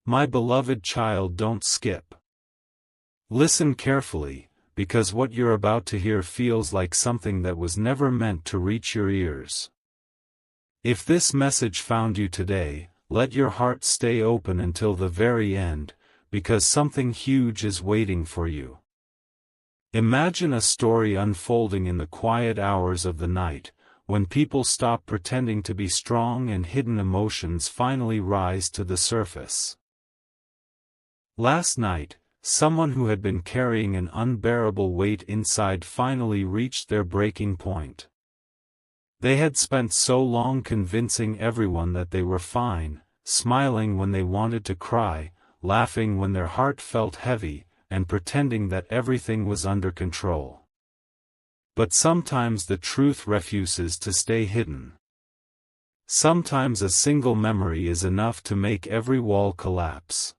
My beloved child, don't skip. Listen carefully, because what you're about to hear feels like something that was never meant to reach your ears. If this message found you today, let your heart stay open until the very end, because something huge is waiting for you. Imagine a story unfolding in the quiet hours of the night, when people stop pretending to be strong and hidden emotions finally rise to the surface. Last night, someone who had been carrying an unbearable weight inside finally reached their breaking point. They had spent so long convincing everyone that they were fine, smiling when they wanted to cry, laughing when their heart felt heavy, and pretending that everything was under control. But sometimes the truth refuses to stay hidden. Sometimes a single memory is enough to make every wall collapse.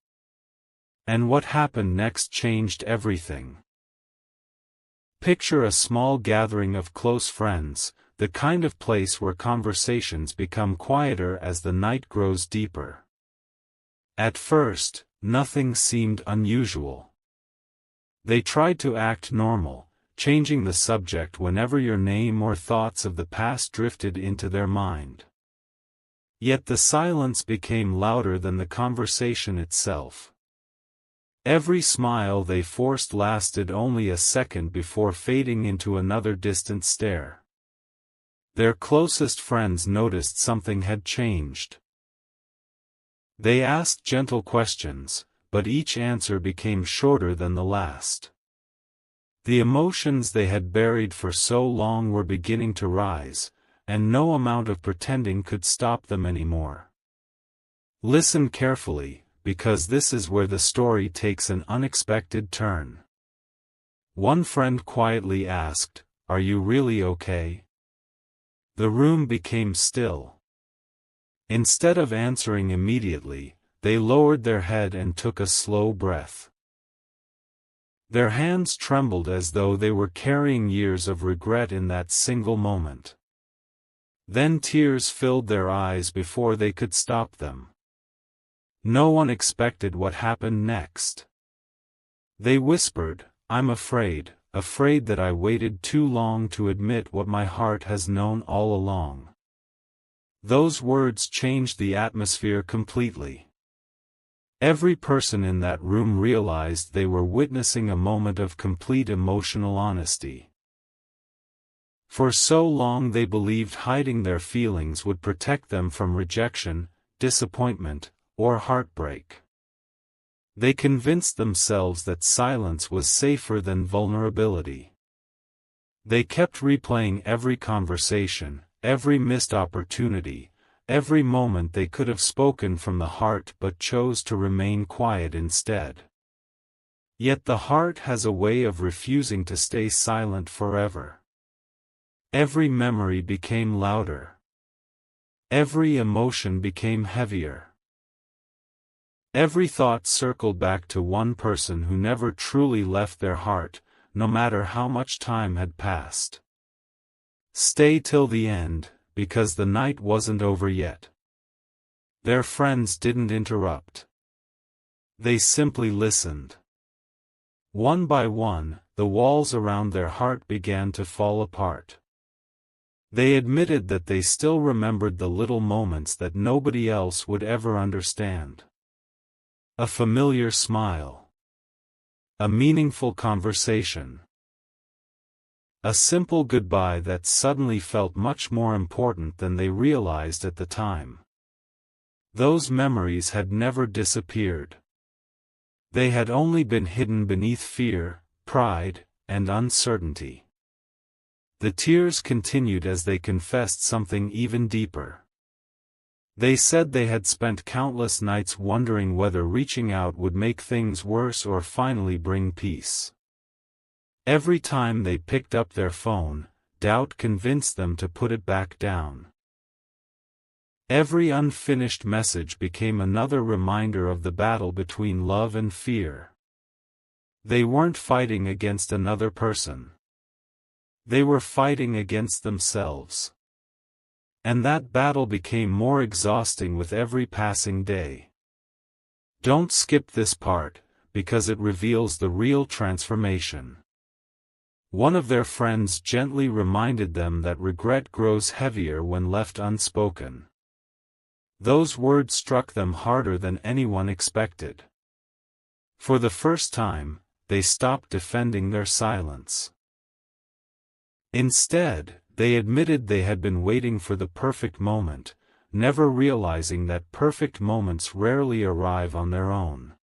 And what happened next changed everything. Picture a small gathering of close friends, the kind of place where conversations become quieter as the night grows deeper. At first, nothing seemed unusual. They tried to act normal, changing the subject whenever your name or thoughts of the past drifted into their mind. Yet the silence became louder than the conversation itself. Every smile they forced lasted only a second before fading into another distant stare. Their closest friends noticed something had changed. They asked gentle questions, but each answer became shorter than the last. The emotions they had buried for so long were beginning to rise, and no amount of pretending could stop them anymore. Listen carefully, because this is where the story takes an unexpected turn. One friend quietly asked, "Are you really okay?" The room became still. Instead of answering immediately, they lowered their head and took a slow breath. Their hands trembled as though they were carrying years of regret in that single moment. Then tears filled their eyes before they could stop them. No one expected what happened next. They whispered, "I'm afraid that I waited too long to admit what my heart has known all along." Those words changed the atmosphere completely. Every person in that room realized they were witnessing a moment of complete emotional honesty. For so long they believed hiding their feelings would protect them from rejection, disappointment, or heartbreak. They convinced themselves that silence was safer than vulnerability. They kept replaying every conversation, every missed opportunity, every moment they could have spoken from the heart but chose to remain quiet instead. Yet the heart has a way of refusing to stay silent forever. Every memory became louder. Every emotion became heavier. Every thought circled back to one person who never truly left their heart, no matter how much time had passed. Stay till the end, because the night wasn't over yet. Their friends didn't interrupt. They simply listened. One by one, the walls around their heart began to fall apart. They admitted that they still remembered the little moments that nobody else would ever understand. A familiar smile. A meaningful conversation. A simple goodbye that suddenly felt much more important than they realized at the time. Those memories had never disappeared. They had only been hidden beneath fear, pride, and uncertainty. The tears continued as they confessed something even deeper. They said they had spent countless nights wondering whether reaching out would make things worse or finally bring peace. Every time they picked up their phone, doubt convinced them to put it back down. Every unfinished message became another reminder of the battle between love and fear. They weren't fighting against another person. They were fighting against themselves. And that battle became more exhausting with every passing day. Don't skip this part, because it reveals the real transformation. One of their friends gently reminded them that regret grows heavier when left unspoken. Those words struck them harder than anyone expected. For the first time, they stopped defending their silence. Instead, they admitted they had been waiting for the perfect moment, never realizing that perfect moments rarely arrive on their own.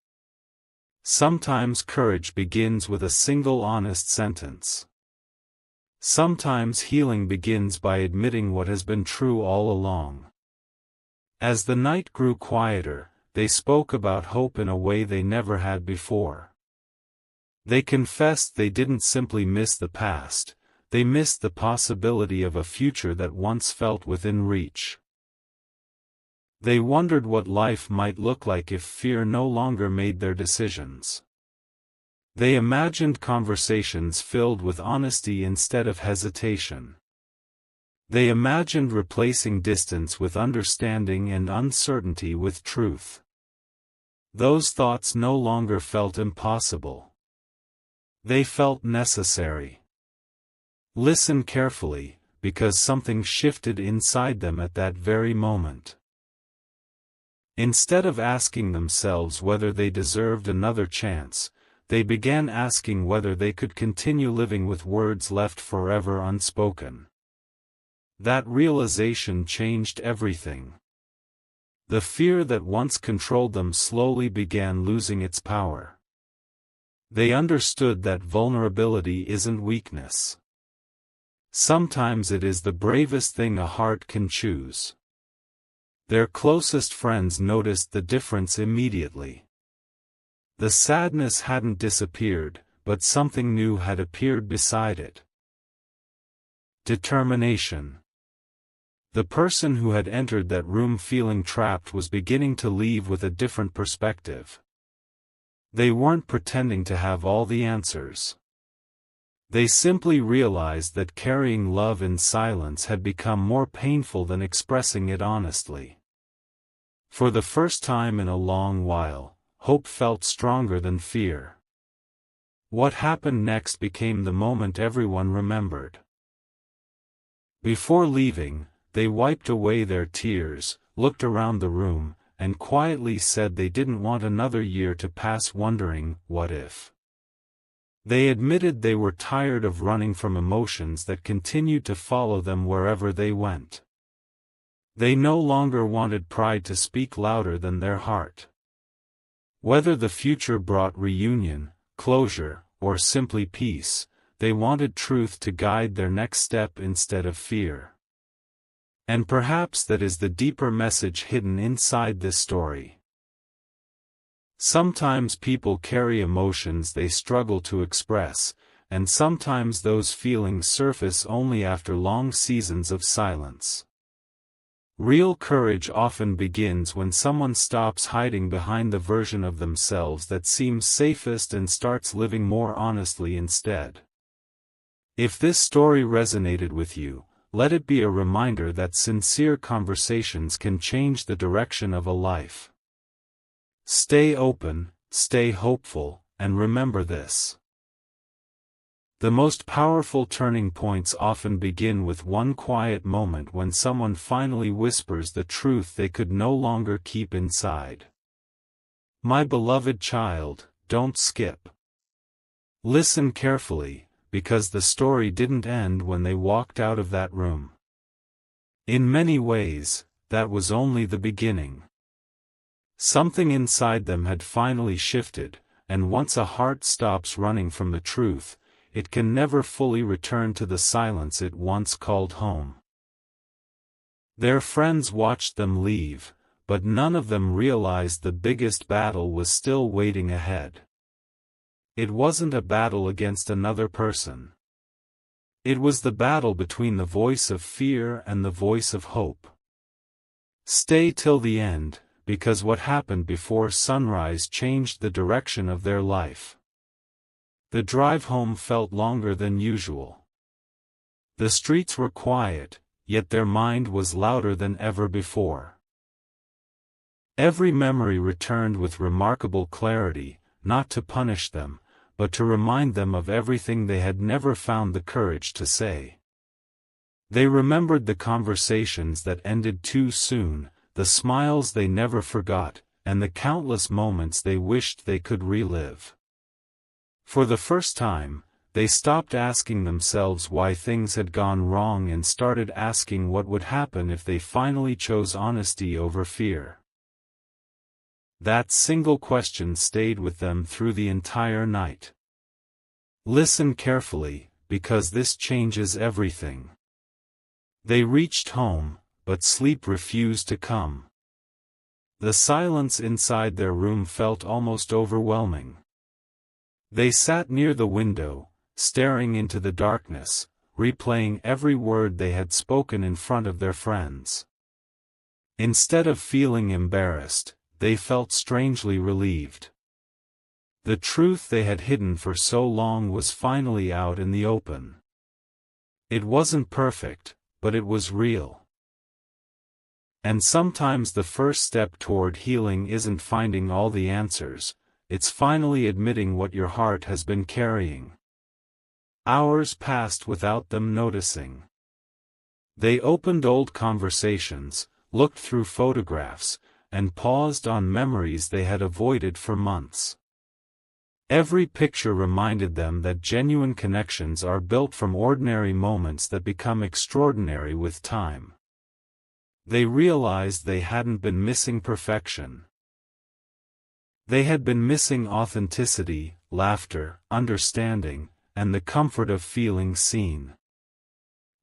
Sometimes courage begins with a single honest sentence. Sometimes healing begins by admitting what has been true all along. As the night grew quieter, they spoke about hope in a way they never had before. They confessed they didn't simply miss the past, they missed the possibility of a future that once felt within reach. They wondered what life might look like if fear no longer made their decisions. They imagined conversations filled with honesty instead of hesitation. They imagined replacing distance with understanding and uncertainty with truth. Those thoughts no longer felt impossible. They felt necessary. Listen carefully, because something shifted inside them at that very moment. Instead of asking themselves whether they deserved another chance, they began asking whether they could continue living with words left forever unspoken. That realization changed everything. The fear that once controlled them slowly began losing its power. They understood that vulnerability isn't weakness. Sometimes it is the bravest thing a heart can choose. Their closest friends noticed the difference immediately. The sadness hadn't disappeared, but something new had appeared beside it. Determination. The person who had entered that room feeling trapped was beginning to leave with a different perspective. They weren't pretending to have all the answers. They simply realized that carrying love in silence had become more painful than expressing it honestly. For the first time in a long while, hope felt stronger than fear. What happened next became the moment everyone remembered. Before leaving, they wiped away their tears, looked around the room, and quietly said they didn't want another year to pass wondering, what if? They admitted they were tired of running from emotions that continued to follow them wherever they went. They no longer wanted pride to speak louder than their heart. Whether the future brought reunion, closure, or simply peace, they wanted truth to guide their next step instead of fear. And perhaps that is the deeper message hidden inside this story. Sometimes people carry emotions they struggle to express, and sometimes those feelings surface only after long seasons of silence. Real courage often begins when someone stops hiding behind the version of themselves that seems safest and starts living more honestly instead. If this story resonated with you, let it be a reminder that sincere conversations can change the direction of a life. Stay open, stay hopeful, and remember this. The most powerful turning points often begin with one quiet moment when someone finally whispers the truth they could no longer keep inside. My beloved child, don't skip. Listen carefully, because the story didn't end when they walked out of that room. In many ways, that was only the beginning. Something inside them had finally shifted, and once a heart stops running from the truth, it can never fully return to the silence it once called home. Their friends watched them leave, but none of them realized the biggest battle was still waiting ahead. It wasn't a battle against another person. It was the battle between the voice of fear and the voice of hope. Stay till the end, because what happened before sunrise changed the direction of their life. The drive home felt longer than usual. The streets were quiet, yet their mind was louder than ever before. Every memory returned with remarkable clarity, not to punish them, but to remind them of everything they had never found the courage to say. They remembered the conversations that ended too soon, the smiles they never forgot, and the countless moments they wished they could relive. For the first time, they stopped asking themselves why things had gone wrong and started asking what would happen if they finally chose honesty over fear. That single question stayed with them through the entire night. Listen carefully, because this changes everything. They reached home, but sleep refused to come. The silence inside their room felt almost overwhelming. They sat near the window, staring into the darkness, replaying every word they had spoken in front of their friends. Instead of feeling embarrassed, they felt strangely relieved. The truth they had hidden for so long was finally out in the open. It wasn't perfect, but it was real. And sometimes the first step toward healing isn't finding all the answers, it's finally admitting what your heart has been carrying. Hours passed without them noticing. They opened old conversations, looked through photographs, and paused on memories they had avoided for months. Every picture reminded them that genuine connections are built from ordinary moments that become extraordinary with time. They realized they hadn't been missing perfection. They had been missing authenticity, laughter, understanding, and the comfort of feeling seen.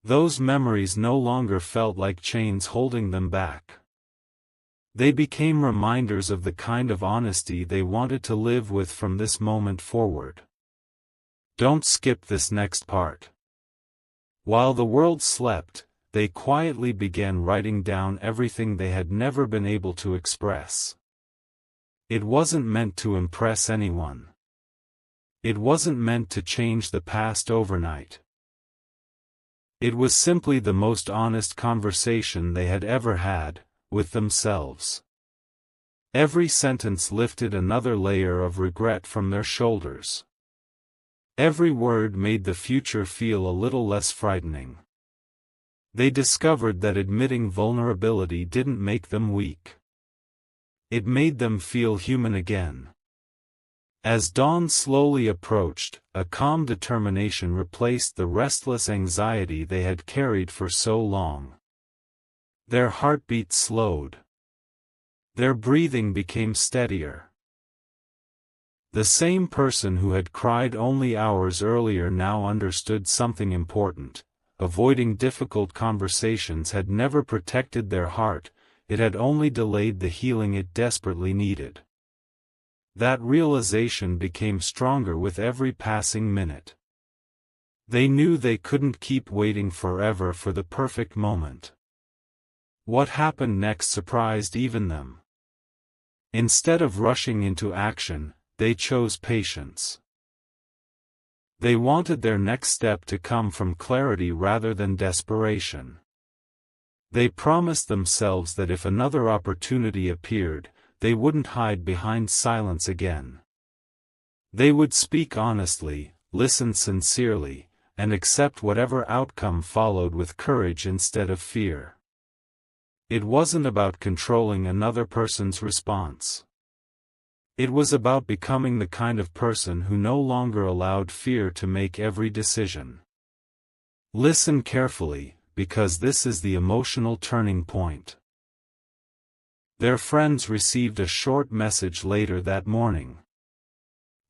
Those memories no longer felt like chains holding them back. They became reminders of the kind of honesty they wanted to live with from this moment forward. Don't skip this next part. While the world slept, they quietly began writing down everything they had never been able to express. It wasn't meant to impress anyone. It wasn't meant to change the past overnight. It was simply the most honest conversation they had ever had, with themselves. Every sentence lifted another layer of regret from their shoulders. Every word made the future feel a little less frightening. They discovered that admitting vulnerability didn't make them weak. It made them feel human again. As dawn slowly approached, a calm determination replaced the restless anxiety they had carried for so long. Their heartbeat slowed. Their breathing became steadier. The same person who had cried only hours earlier now understood something important. Avoiding difficult conversations had never protected their heart, it had only delayed the healing it desperately needed. That realization became stronger with every passing minute. They knew they couldn't keep waiting forever for the perfect moment. What happened next surprised even them. Instead of rushing into action, they chose patience. They wanted their next step to come from clarity rather than desperation. They promised themselves that if another opportunity appeared, they wouldn't hide behind silence again. They would speak honestly, listen sincerely, and accept whatever outcome followed with courage instead of fear. It wasn't about controlling another person's response. It was about becoming the kind of person who no longer allowed fear to make every decision. Listen carefully, because this is the emotional turning point. Their friends received a short message later that morning.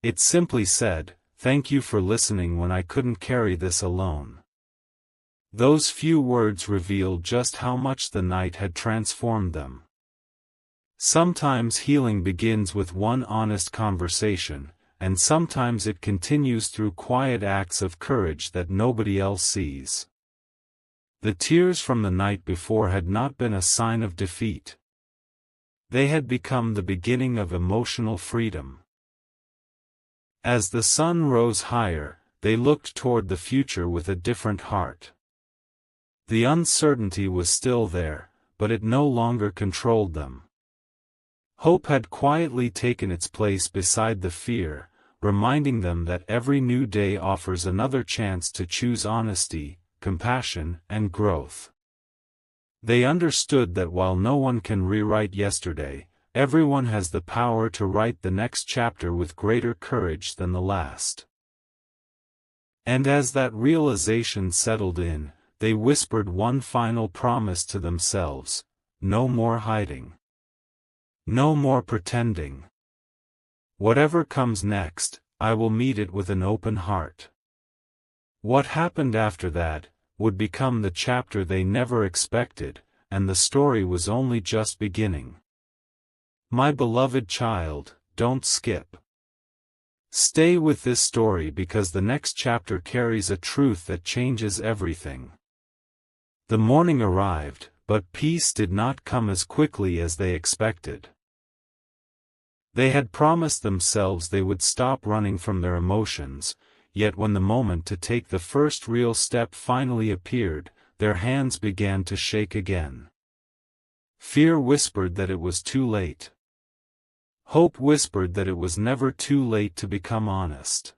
It simply said, "Thank you for listening when I couldn't carry this alone." Those few words revealed just how much the night had transformed them. Sometimes healing begins with one honest conversation, and sometimes it continues through quiet acts of courage that nobody else sees. The tears from the night before had not been a sign of defeat. They had become the beginning of emotional freedom. As the sun rose higher, they looked toward the future with a different heart. The uncertainty was still there, but it no longer controlled them. Hope had quietly taken its place beside the fear, reminding them that every new day offers another chance to choose honesty, compassion, and growth. They understood that while no one can rewrite yesterday, everyone has the power to write the next chapter with greater courage than the last. And as that realization settled in, they whispered one final promise to themselves: no more hiding. No more pretending. Whatever comes next, I will meet it with an open heart. What happened after that would become the chapter they never expected, and the story was only just beginning. My beloved child, don't skip. Stay with this story because the next chapter carries a truth that changes everything. The morning arrived, but peace did not come as quickly as they expected. They had promised themselves they would stop running from their emotions, yet when the moment to take the first real step finally appeared, their hands began to shake again. Fear whispered that it was too late. Hope whispered that it was never too late to become honest.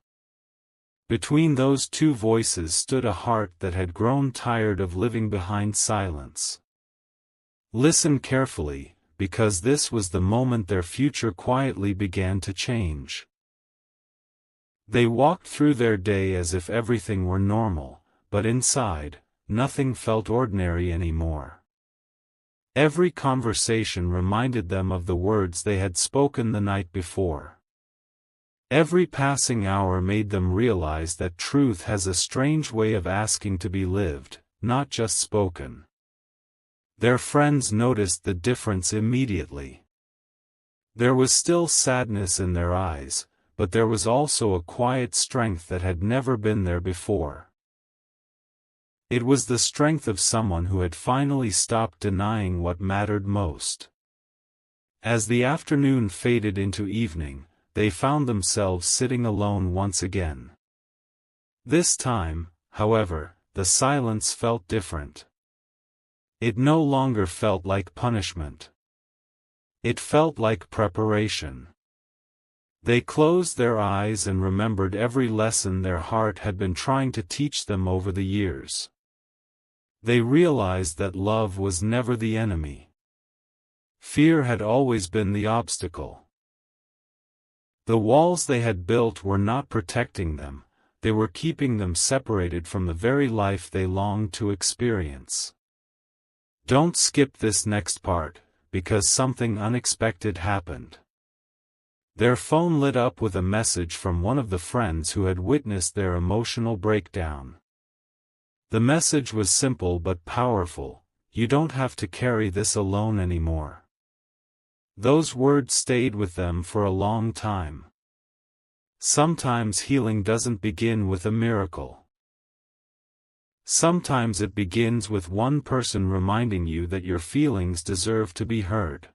Between those two voices stood a heart that had grown tired of living behind silence. Listen carefully, because this was the moment their future quietly began to change. They walked through their day as if everything were normal, but inside, nothing felt ordinary anymore. Every conversation reminded them of the words they had spoken the night before. Every passing hour made them realize that truth has a strange way of asking to be lived, not just spoken. Their friends noticed the difference immediately. There was still sadness in their eyes, but there was also a quiet strength that had never been there before. It was the strength of someone who had finally stopped denying what mattered most. As the afternoon faded into evening, they found themselves sitting alone once again. This time, however, the silence felt different. It no longer felt like punishment. It felt like preparation. They closed their eyes and remembered every lesson their heart had been trying to teach them over the years. They realized that love was never the enemy. Fear had always been the obstacle. The walls they had built were not protecting them, they were keeping them separated from the very life they longed to experience. Don't skip this next part, because something unexpected happened. Their phone lit up with a message from one of the friends who had witnessed their emotional breakdown. The message was simple but powerful: you don't have to carry this alone anymore. Those words stayed with them for a long time. Sometimes healing doesn't begin with a miracle. Sometimes it begins with one person reminding you that your feelings deserve to be heard.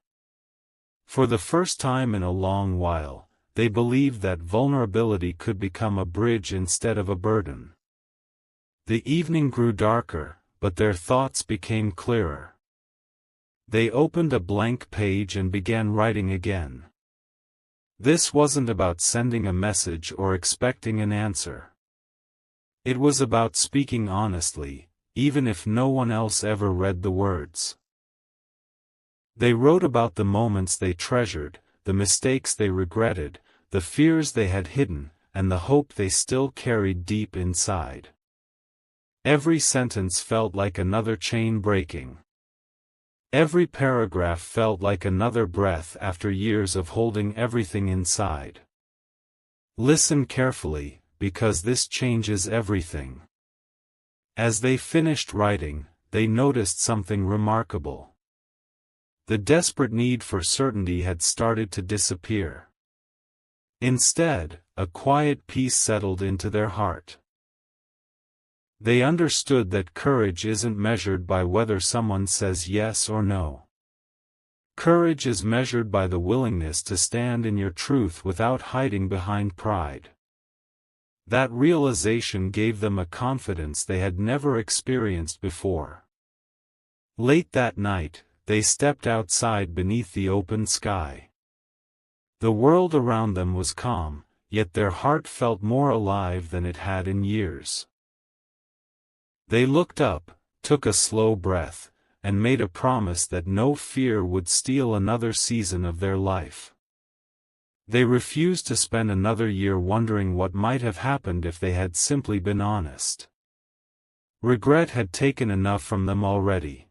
For the first time in a long while, they believed that vulnerability could become a bridge instead of a burden. The evening grew darker, but their thoughts became clearer. They opened a blank page and began writing again. This wasn't about sending a message or expecting an answer. It was about speaking honestly, even if no one else ever read the words. They wrote about the moments they treasured, the mistakes they regretted, the fears they had hidden, and the hope they still carried deep inside. Every sentence felt like another chain breaking. Every paragraph felt like another breath after years of holding everything inside. Listen carefully, because this changes everything. As they finished writing, they noticed something remarkable. The desperate need for certainty had started to disappear. Instead, a quiet peace settled into their heart. They understood that courage isn't measured by whether someone says yes or no. Courage is measured by the willingness to stand in your truth without hiding behind pride. That realization gave them a confidence they had never experienced before. Late that night, they stepped outside beneath the open sky. The world around them was calm, yet their heart felt more alive than it had in years. They looked up, took a slow breath, and made a promise that no fear would steal another season of their life. They refused to spend another year wondering what might have happened if they had simply been honest. Regret had taken enough from them already.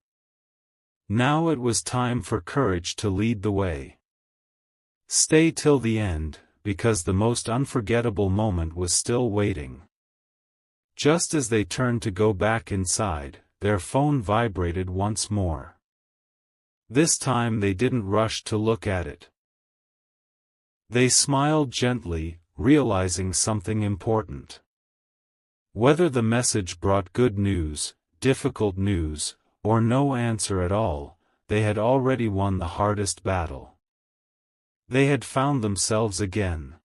Now it was time for courage to lead the way. Stay till the end, because the most unforgettable moment was still waiting. Just as they turned to go back inside, their phone vibrated once more. This time they didn't rush to look at it. They smiled gently, realizing something important. Whether the message brought good news, difficult news, or no answer at all, they had already won the hardest battle. They had found themselves again.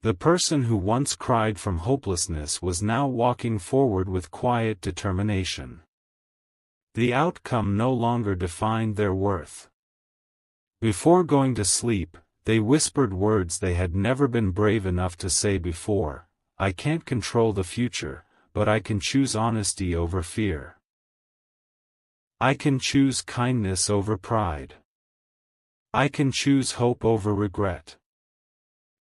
The person who once cried from hopelessness was now walking forward with quiet determination. The outcome no longer defined their worth. Before going to sleep, they whispered words they had never been brave enough to say before: "I can't control the future, but I can choose honesty over fear. I can choose kindness over pride. I can choose hope over regret."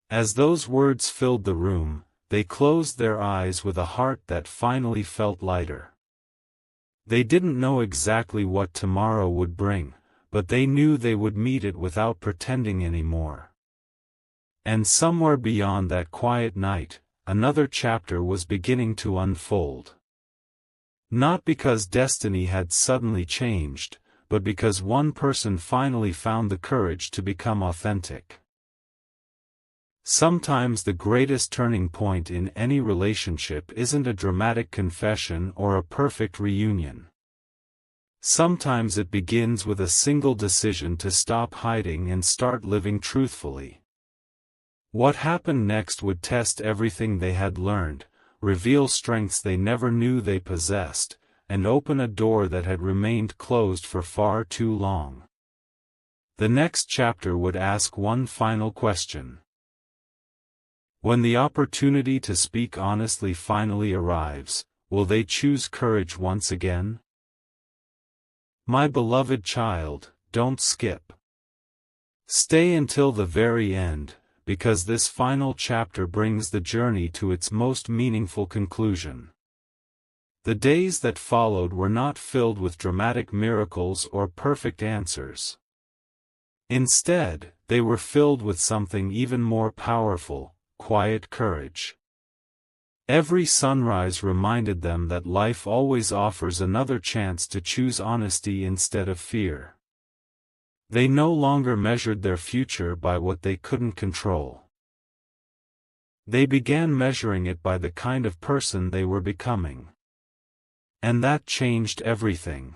As those words filled the room, they closed their eyes with a heart that finally felt lighter. They didn't know exactly what tomorrow would bring, but they knew they would meet it without pretending anymore. And somewhere beyond that quiet night, another chapter was beginning to unfold. Not because destiny had suddenly changed, but because one person finally found the courage to become authentic. Sometimes the greatest turning point in any relationship isn't a dramatic confession or a perfect reunion. Sometimes it begins with a single decision to stop hiding and start living truthfully. What happened next would test everything they had learned, reveal strengths they never knew they possessed, and open a door that had remained closed for far too long. The next chapter would ask one final question. When the opportunity to speak honestly finally arrives, will they choose courage once again? My beloved child, don't skip. Stay until the very end, because this final chapter brings the journey to its most meaningful conclusion. The days that followed were not filled with dramatic miracles or perfect answers. Instead, they were filled with something even more powerful: quiet courage. Every sunrise reminded them that life always offers another chance to choose honesty instead of fear. They no longer measured their future by what they couldn't control. They began measuring it by the kind of person they were becoming. And that changed everything.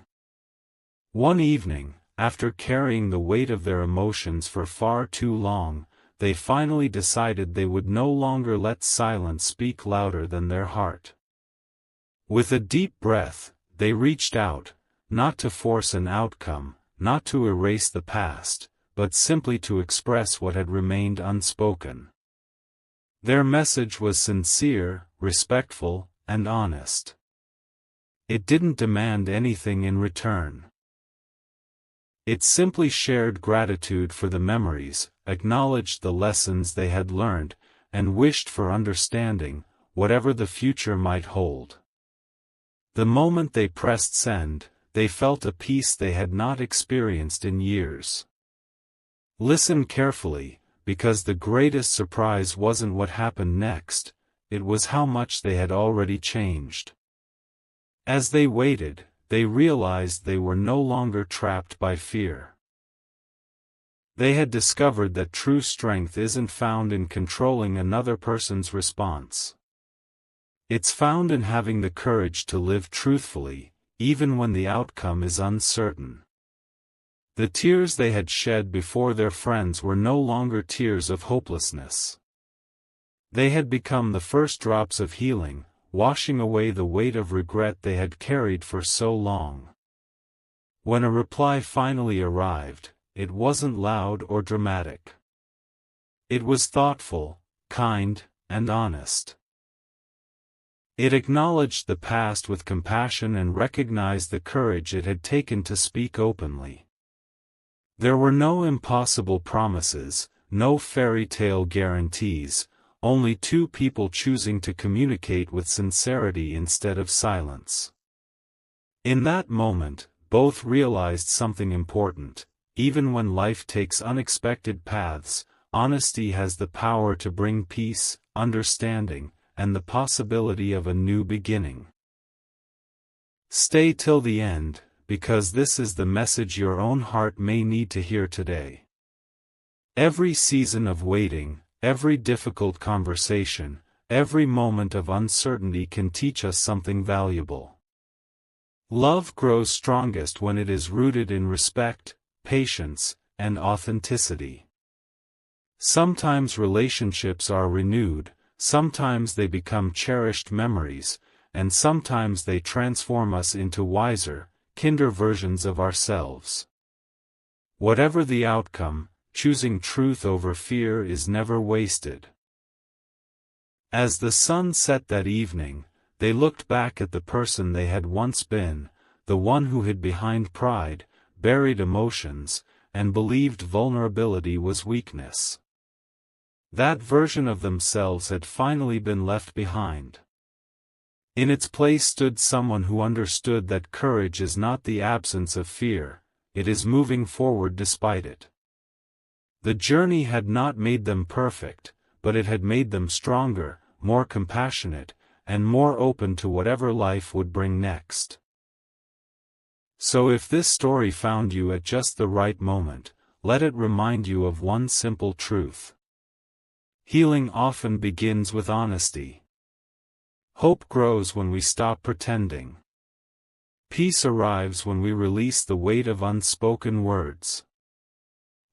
One evening, after carrying the weight of their emotions for far too long, they finally decided they would no longer let silence speak louder than their heart. With a deep breath, they reached out, not to force an outcome, not to erase the past, but simply to express what had remained unspoken. Their message was sincere, respectful, and honest. It didn't demand anything in return. It simply shared gratitude for the memories, acknowledged the lessons they had learned, and wished for understanding, whatever the future might hold. The moment they pressed send, they felt a peace they had not experienced in years. Listen carefully, because the greatest surprise wasn't what happened next, it was how much they had already changed. As they waited, they realized they were no longer trapped by fear. They had discovered that true strength isn't found in controlling another person's response. It's found in having the courage to live truthfully, even when the outcome is uncertain. The tears they had shed before their friends were no longer tears of hopelessness. They had become the first drops of healing, washing away the weight of regret they had carried for so long. When a reply finally arrived, it wasn't loud or dramatic. It was thoughtful, kind, and honest. It acknowledged the past with compassion and recognized the courage it had taken to speak openly. There were no impossible promises, no fairy tale guarantees, only two people choosing to communicate with sincerity instead of silence. In that moment, both realized something important: even when life takes unexpected paths, honesty has the power to bring peace, understanding, and the possibility of a new beginning. Stay till the end, because this is the message your own heart may need to hear today. Every season of waiting, every difficult conversation, every moment of uncertainty can teach us something valuable. Love grows strongest when it is rooted in respect, patience, and authenticity. Sometimes relationships are renewed, sometimes they become cherished memories, and sometimes they transform us into wiser, kinder versions of ourselves. Whatever the outcome, choosing truth over fear is never wasted. As the sun set that evening, they looked back at the person they had once been, the one who hid behind pride, buried emotions, and believed vulnerability was weakness. That version of themselves had finally been left behind. In its place stood someone who understood that courage is not the absence of fear, it is moving forward despite it. The journey had not made them perfect, but it had made them stronger, more compassionate, and more open to whatever life would bring next. So if this story found you at just the right moment, let it remind you of one simple truth. Healing often begins with honesty. Hope grows when we stop pretending. Peace arrives when we release the weight of unspoken words.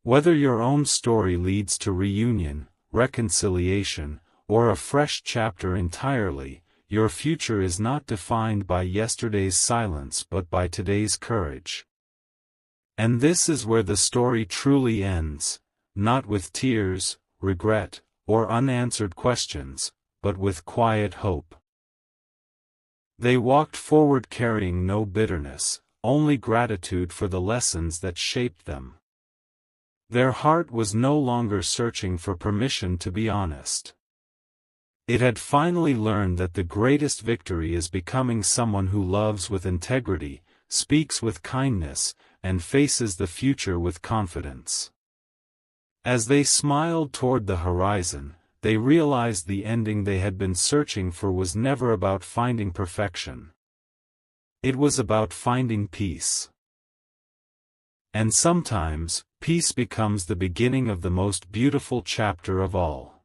Whether your own story leads to reunion, reconciliation, or a fresh chapter entirely, your future is not defined by yesterday's silence but by today's courage. And this is where the story truly ends, not with tears, regret, or unanswered questions, but with quiet hope. They walked forward carrying no bitterness, only gratitude for the lessons that shaped them. Their heart was no longer searching for permission to be honest. It had finally learned that the greatest victory is becoming someone who loves with integrity, speaks with kindness, and faces the future with confidence. As they smiled toward the horizon, they realized the ending they had been searching for was never about finding perfection. It was about finding peace. And sometimes, peace becomes the beginning of the most beautiful chapter of all.